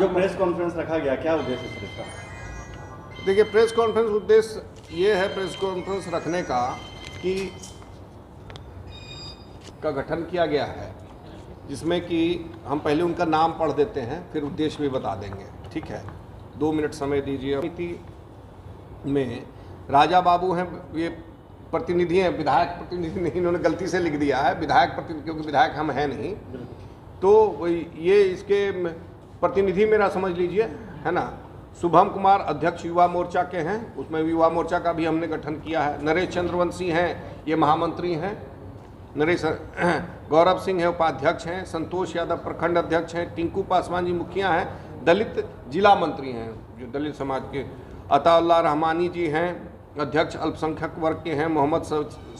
जो press conference रखा गया, क्या उद्देश्य है इसका? देखिए, प्रेस कॉन्फ्रेंस उद्देश्य ये है प्रेस कॉन्फ्रेंस रखने का कि का गठन किया गया है, जिसमें कि हम पहले उनका नाम पढ़ देते हैं, फिर उद्देश्य भी बता देंगे। ठीक है, 2 मिनट समय दीजिए। समिति में राजा बाबू हैं, ये प्रतिनिधि हैं, विधायक प्रतिनिधि नहीं, इन्होंने गलती से लिख दिया है विधायक प्रतिनिधि, क्योंकि विधायक हम हैं नहीं। तो ये इसके प्रतिनिधि मेरा समझ लीजिए, है ना। शुभम कुमार अध्यक्ष युवा मोर्चा के हैं, उसमें युवा मोर्चा का भी हमने गठन किया है। नरेश चंद्रवंशी हैं, ये महामंत्री हैं। नरेश गौरव सिंह है, उपाध्यक्ष हैं। संतोष यादव प्रखंड अध्यक्ष हैं। टिंकू पासवान जी मुखिया हैं, दलित जिला मंत्री हैं, जो दलित समाज के। अताउल्लाह रहमानी जी हैं, अध्यक्ष अल्पसंख्यक वर्ग के हैं। मोहम्मद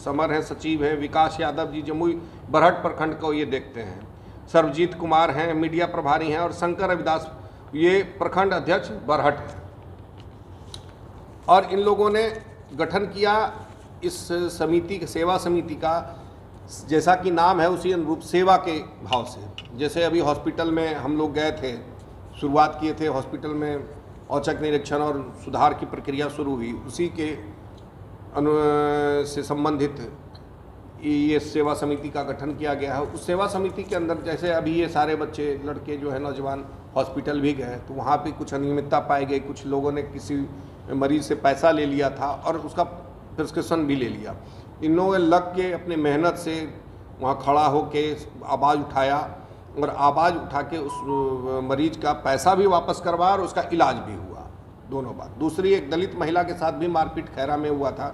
समर हैं, सचिव हैं। विकास यादव जी जमुई बरहट प्रखंड को ये देखते हैं। सर्वजीत कुमार हैं, मीडिया प्रभारी हैं। और शंकर रविदास, ये प्रखंड अध्यक्ष बरहट है। और इन लोगों ने गठन किया इस समिति, सेवा समिति का, जैसा कि नाम है उसी अनुरूप सेवा के भाव से। जैसे अभी हॉस्पिटल में हम लोग गए थे, शुरुआत किए थे हॉस्पिटल में, औचक निरीक्षण और सुधार की प्रक्रिया शुरू हुई, उसी के से संबंधित ये सेवा समिति का गठन किया गया है। उस सेवा समिति के अंदर जैसे अभी ये सारे बच्चे लड़के जो है नौजवान हॉस्पिटल भी गए, तो वहाँ पे कुछ अनियमितता पाई गई। कुछ लोगों ने किसी मरीज से पैसा ले लिया था और उसका प्रिस्क्रिप्शन भी ले लिया। इन लोगों ने लग के अपने मेहनत से वहाँ खड़ा होके आवाज़ उठाया और आवाज़ उठा के उस मरीज का पैसा भी वापस करवाया और उसका इलाज भी हुआ, दोनों बात। दूसरी, एक दलित महिला के साथ भी मारपीट खैरा में हुआ था,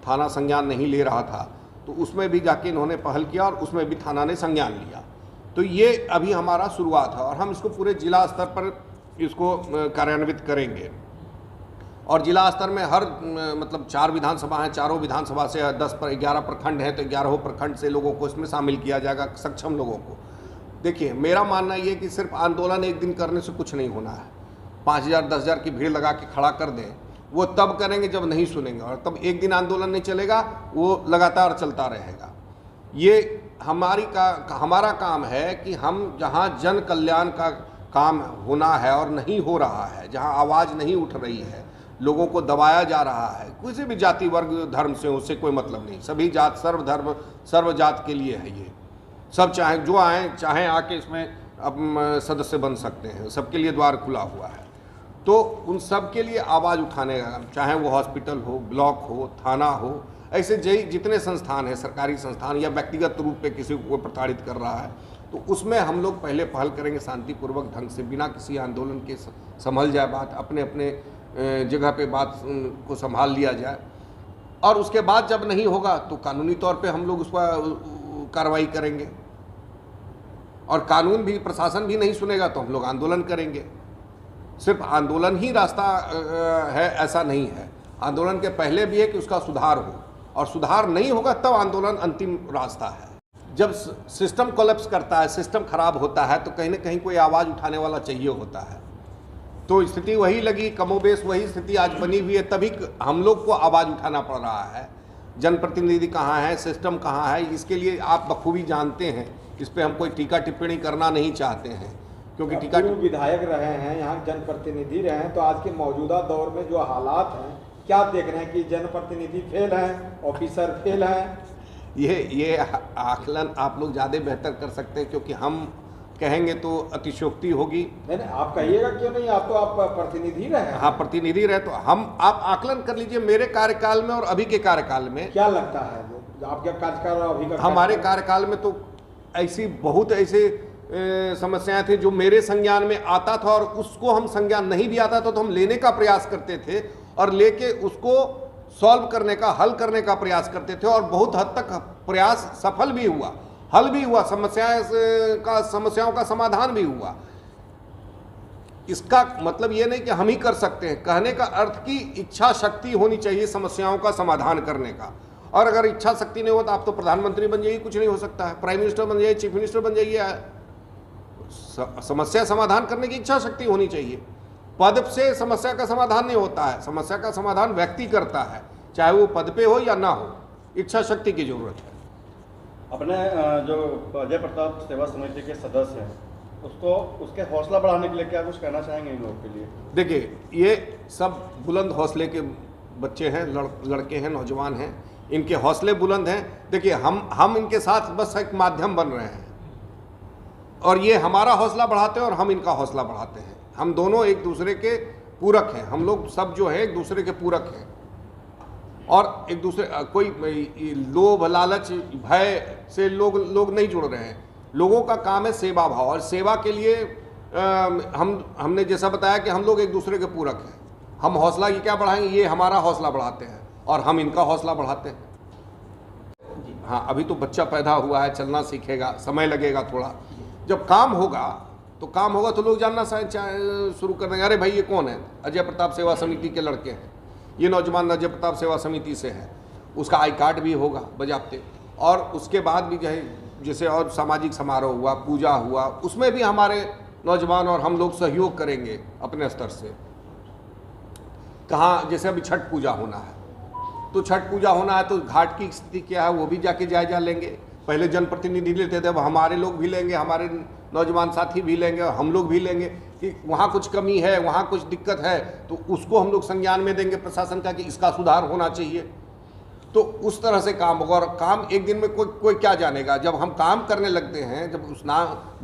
थाना संज्ञान नहीं ले रहा था, तो उसमें भी जाके इन्होंने पहल किया और उसमें भी थाना ने संज्ञान लिया। तो ये अभी हमारा शुरुआत है और हम इसको पूरे जिला स्तर पर इसको कार्यान्वित करेंगे। और जिला स्तर में हर मतलब 4 विधानसभा हैं, चारों विधानसभा से 11 प्रखंड हैं, तो 11 प्रखंड से लोगों को इसमें शामिल किया जाएगा, सक्षम लोगों को। देखिए, मेरा मानना ये कि सिर्फ आंदोलन एक दिन करने से कुछ नहीं होना है। 5,000 10,000 की भीड़ लगा के खड़ा कर दें, वो तब करेंगे जब नहीं सुनेंगे, और तब एक दिन आंदोलन नहीं चलेगा, वो लगातार चलता रहेगा। ये हमारा काम है कि हम जहाँ जन कल्याण का काम होना है और नहीं हो रहा है, जहाँ आवाज़ नहीं उठ रही है, लोगों को दबाया जा रहा है, किसी भी जाति वर्ग धर्म से उससे कोई मतलब नहीं। सभी जात सर्वधर्म सर्वजात के लिए है ये। सब चाहें आके इसमें अब सदस्य बन सकते हैं, सबके लिए द्वार खुला हुआ है। तो उन सब के लिए आवाज़ उठाने का, चाहे वो हॉस्पिटल हो, ब्लॉक हो, थाना हो, ऐसे जितने संस्थान हैं, सरकारी संस्थान या व्यक्तिगत रूप पे किसी को प्रताड़ित कर रहा है, तो उसमें हम लोग पहले पहल करेंगे शांतिपूर्वक ढंग से, बिना किसी आंदोलन के संभल जाए बात, अपने अपने जगह पे बात को संभाल लिया जाए। और उसके बाद जब नहीं होगा तो कानूनी तौर पे हम लोग उस पर कार्रवाई करेंगे। और कानून भी, प्रशासन भी नहीं सुनेगा तो हम लोग आंदोलन करेंगे। सिर्फ आंदोलन ही रास्ता है ऐसा नहीं है। आंदोलन के पहले भी है कि उसका सुधार हो, और सुधार नहीं होगा तब आंदोलन अंतिम रास्ता है। जब सिस्टम कोलैप्स करता है, सिस्टम खराब होता है, तो कहीं ना कहीं कोई आवाज़ उठाने वाला चाहिए होता है। तो स्थिति वही लगी, कमोबेश वही स्थिति आज बनी हुई है, तभी हम लोग को आवाज़ उठाना पड़ रहा है। जनप्रतिनिधि कहाँ है, सिस्टम कहाँ है, इसके लिए आप बखूबी जानते हैं। इस पर हम कोई टीका टिप्पणी करना नहीं चाहते हैं, क्योंकि टीका विधायक रहे हैं, यहाँ जनप्रतिनिधि रहे हैं, तो आज के मौजूदा दौर में जो हालात हैं, क्या देख रहे हैं कि जनप्रतिनिधि फेल हैं, ऑफिसर फेल हैं? ये आकलन आप लोग ज़्यादा बेहतर कर सकते हैं, क्योंकि हम कहेंगे तो अतिशयोक्ति होगी। नहीं, आप कहिएगा क्यों नहीं, आप तो आप प्रतिनिधि रहे हैं। हाँ, प्रतिनिधि रहे, तो आप आकलन कर लीजिए मेरे कार्यकाल में और अभी के कार्यकाल में क्या लगता है आपके कार्यकाल और अभी का? हमारे कार्यकाल में तो बहुत ऐसे समस्याएं थी जो मेरे संज्ञान में आता था, और उसको हम संज्ञान नहीं भी आता था तो हम लेने का प्रयास करते थे और लेके उसको सॉल्व करने का, हल करने का प्रयास करते थे, और बहुत हद तक प्रयास सफल भी हुआ, हल भी हुआ, समस्याओं का समाधान भी हुआ। इसका मतलब ये नहीं कि हम ही कर सकते हैं। कहने का अर्थ की इच्छा शक्ति होनी चाहिए समस्याओं का समाधान करने का। और अगर इच्छा शक्ति नहीं हो तो आप तो प्रधानमंत्री बन जाइए, कुछ नहीं हो सकता है। प्राइम मिनिस्टर बन जाइए, चीफ मिनिस्टर बन जाइए। समस्या समाधान करने की इच्छा शक्ति होनी चाहिए। पद से समस्या का समाधान नहीं होता है, समस्या का समाधान व्यक्ति करता है, चाहे वो पद पे हो या ना हो। इच्छा शक्ति की जरूरत है। अपने जो अजय प्रताप सेवा समिति के सदस्य हैं, उसको उसके हौसला बढ़ाने के लिए क्या कुछ कहना चाहेंगे इन लोगों के लिए? देखिए, ये सब बुलंद हौसले के बच्चे हैं, लड़के हैं, नौजवान हैं, इनके हौसले बुलंद हैं। देखिए, हम इनके साथ बस एक माध्यम बन रहे हैं और ये हमारा हौसला बढ़ाते हैं और हम इनका हौसला बढ़ाते हैं। हम दोनों एक दूसरे के पूरक हैं, हम लोग सब जो है एक दूसरे के पूरक हैं और एक दूसरे कोई लोभ, लालच, भय से लोग नहीं जुड़ रहे हैं। लोगों का काम है सेवा भाव, और सेवा के लिए हमने जैसा बताया कि हम लोग एक दूसरे के पूरक हैं। हम हौसला ये क्या बढ़ाएंगे, ये हमारा हौसला बढ़ाते हैं और हम इनका हौसला बढ़ाते हैं। हाँ, अभी तो बच्चा पैदा हुआ है, चलना सीखेगा, समय लगेगा थोड़ा। जब काम होगा तो लोग जानना शुरू कर देंगे, अरे भाई ये कौन है? अजय प्रताप सेवा समिति के लड़के हैं, ये नौजवान अजय प्रताप सेवा समिति से है। उसका आई कार्ड भी होगा बजाते, और उसके बाद भी जैसे और सामाजिक समारोह हुआ, पूजा हुआ, उसमें भी हमारे नौजवान और हम लोग सहयोग करेंगे अपने स्तर से। कहाँ जैसे अभी छठ पूजा होना है, तो छठ पूजा होना है तो घाट की स्थिति क्या है वो भी जाके जायजा लेंगे। पहले जनप्रतिनिधि लेते थे, अब हमारे लोग भी लेंगे, हमारे नौजवान साथी भी लेंगे और हम लोग भी लेंगे कि वहाँ कुछ कमी है, वहाँ कुछ दिक्कत है, तो उसको हम लोग संज्ञान में देंगे प्रशासन का कि इसका सुधार होना चाहिए। तो उस तरह से काम होगा। और काम एक दिन में कोई क्या जानेगा। जब हम काम करने लगते हैं, जब उस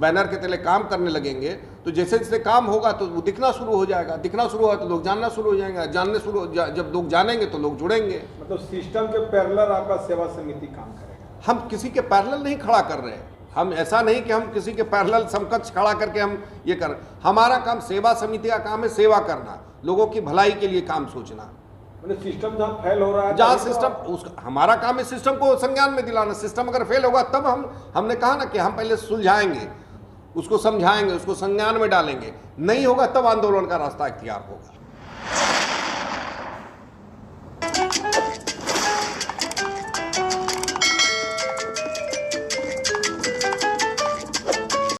बैनर के तले काम करने लगेंगे, तो जैसे जैसे काम होगा तो वो दिखना शुरू हो जाएगा, दिखना शुरू होगा तो लोग जानना शुरू हो जाएंगे, जब लोग जानेंगे तो लोग जुड़ेंगे। मतलब सिस्टम के पैरेलल आपका सेवा समिति काम करेगा? हम किसी के पैरेलल नहीं खड़ा कर रहे हैं। हम ऐसा नहीं कि हम किसी के पैरेलल समकक्ष खड़ा करके हम ये कर, हमारा काम सेवा समिति का काम है सेवा करना, लोगों की भलाई के लिए काम सोचना। मतलब सिस्टम जहाँ फेल हो रहा है, जहाँ सिस्टम, हमारा काम है सिस्टम को संज्ञान में दिलाना। सिस्टम अगर फेल होगा तब हमने कहा ना कि हम पहले सुलझाएंगे, उसको समझाएंगे, उसको संज्ञान में डालेंगे। नहीं होगा तब आंदोलन का रास्ता इख्तियार होगा।